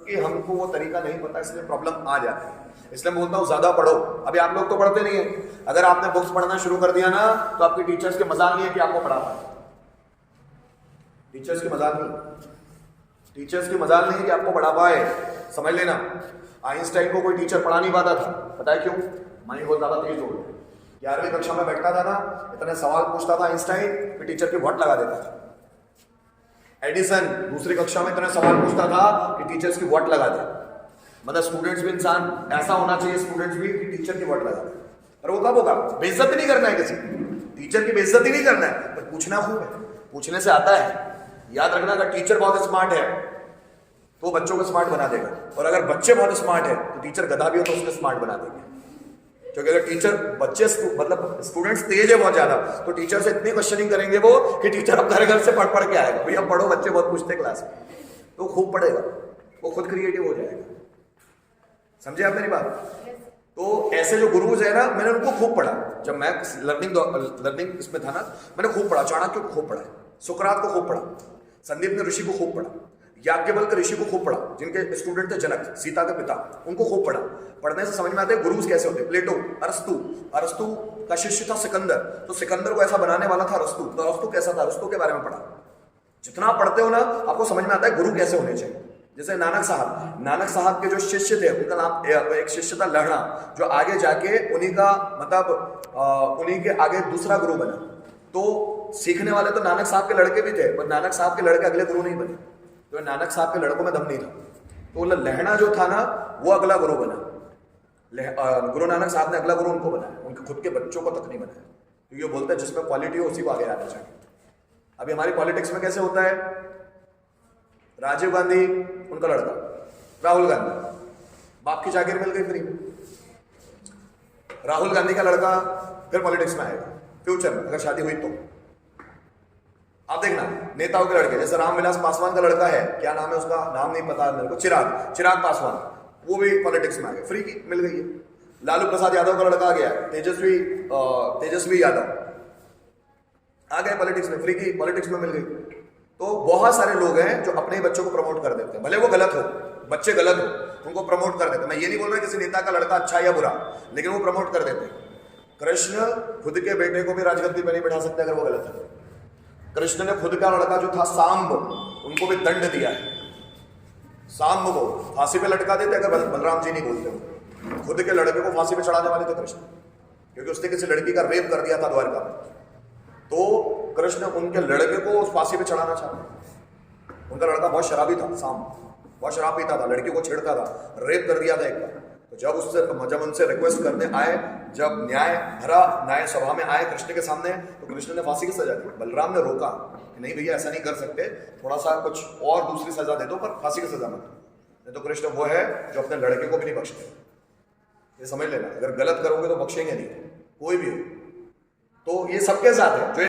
क्योंकि हमको वो तरीका नहीं पता, इसलिए प्रॉब्लम आ जाती है। इसलिए मैं बोलता हूँ ज्यादा पढ़ो। अभी आप लोग तो पढ़ते नहीं है, अगर आपने बुक्स पढ़ना शुरू कर दिया ना तो आपकी टीचर्स के मजाक नहीं है कि आपको पढ़ा पाए। टीचर्स की मजाक नहीं, टीचर्स की मजाक नहीं है कि आपको पढ़ा पाए, समझ लेना। आइंस्टाइन को कोई टीचर पढ़ा नहीं पाता था, पता है क्यों? माइंड बहुत ज्यादा तेज हो गया। 11वीं कक्षा में बैठता था ना, इतने सवाल पूछता था आइंस्टाइन कि टीचर की वट लगा देता था। एडिसन दूसरी कक्षा में इतने सवाल पूछता था कि टीचर्स की वट लगा दे। मतलब स्टूडेंट्स भी इंसान ऐसा होना चाहिए, स्टूडेंट्स भी कि टीचर की वट लगा दे। पर वो कब होगा? बेइज्जती नहीं करना है किसी टीचर की, बेइज्जती नहीं करना है, पर पूछना खूब है, पूछने से आता है। याद रखना, अगर टीचर बहुत स्मार्ट है तो बच्चों को स्मार्ट बना देगा, और अगर बच्चे बहुत स्मार्ट है तो टीचर गधा भी हो तो उसको स्मार्ट बना देंगे। क्योंकि अगर टीचर बच्चे मतलब स्टूडेंट्स तेज है बहुत ज्यादा, तो टीचर से इतनी क्वेश्चनिंग करेंगे वो कि टीचर अब घर से पढ़ के आएगा। भैया पढ़ो, बच्चे बहुत पूछते क्लास में, तो खूब पढ़ेगा, वो खुद क्रिएटिव हो जाएगा। समझे आप मेरी बात? तो ऐसे जो गुरुज है ना, मैंने उनको खूब पढ़ा। जब मैं लर्निंग इसमें था ना, मैंने खूब पढ़ा। चाणक्य को खूब पढ़ा, सुकरात को खूब पढ़ा, संदीप ने ऋषि को खूब पढ़ा, याज्ञवल्क्य ऋषि को खूब पढ़ा, जिनके स्टूडेंट थे जनक, सीता के पिता, उनको खूब पढ़ा। पढ़ने से समझ में आता है गुरुज कैसे होते। प्लेटो, अरस्तु का शिष्य था सिकंदर, तो सिकंदर को ऐसा बनाने वाला था अरस्तु। तो अरस्तु कैसा था, अरस्तु के बारे में पढ़ा। जितना पढ़ते हो ना, आपको समझ में आता है गुरु कैसे होने चाहिए। जैसे नानक साहब के जो शिष्य थे, उनका नाम एक शिष्य था लहड़ा, जो आगे जाके उन्हीं का मतलब उन्हीं के आगे दूसरा गुरु बना। तो सीखने वाले तो नानक साहब के लड़के भी थे, पर नानक साहब के लड़के अगले गुरु नहीं बने, तो नानक साहब के लड़कों में दम नहीं था। तो लहड़ा जो था ना, वो अगला गुरु बना। गुरु नानक साहब ने अगला गुरु उनको बनाया, उनके खुद के बच्चों को तक नहीं बनाया, क्योंकि वो बोलते हैं जिसमें क्वालिटी हो उसी को आगे आना चाहिए। अभी हमारी पॉलिटिक्स में कैसे होता है, राजीव गांधी उनका लड़का, राहुल गांधी, बाप की जागीर मिल गई फ्री में। राहुल गांधी का लड़का फिर पॉलिटिक्स में आएगा फ्यूचर में, अगर शादी हुई तो। आप देखना नेताओं के लड़के, जैसे रामविलास पासवान का लड़का है, क्या नाम है उसका, नाम नहीं पता मेरे को, चिराग पासवान, वो भी पॉलिटिक्स में आ गए, फ्री की मिल गई है। लालू प्रसाद यादव का लड़का आ गया, तेजस्वी यादव आ गए पॉलिटिक्स में, फ्री की पॉलिटिक्स में मिल गई। तो बहुत सारे लोग हैं जो अपने बच्चों को प्रमोट कर देते हैं, भले वो गलत हो, बच्चे गलत हो, उनको प्रमोट कर देते हैं। मैं ये नहीं बोल रहा किसी नेता का लड़का अच्छा या बुरा, लेकिन वो प्रमोट कर देते हैं। कृष्ण खुद के बेटे को भी राजगद्दी पर नहीं बैठा सकते अगर वो गलत है। कृष्ण ने खुद का लड़का जो था सांब, उनको भी दंड दिया है। सांब को फांसी पे लटका देते अगर बलराम जी नहीं बोलते। खुद के लड़के को फांसी पे चढ़ाने वाले थे कृष्ण, क्योंकि उसने किसी लड़की का रेप कर दिया था द्वारका में। तो कृष्ण उनके लड़के को उस फांसी पे चढ़ाना चाहते। उनका लड़का बहुत शराबी था, सांब बहुत शराब पीता था, लड़की को छेड़ता था, रेप कर दिया था एक बार। तो जब उनसे रिक्वेस्ट करने आए, जब न्याय सभा में आए कृष्ण के सामने, तो कृष्ण ने फांसी की सजा दी। बलराम ने रोका कि नहीं भैया ऐसा नहीं कर सकते, थोड़ा सा कुछ और दूसरी सजा दे दो, पर फांसी की सजा मत दो। तो कृष्ण वो है जो अपने लड़के को भी नहीं बख्शते। ये समझ लेना, अगर गलत करोगे तो बख्शेंगे नहीं, कोई भी हो। तो ये सबके साथ है। जो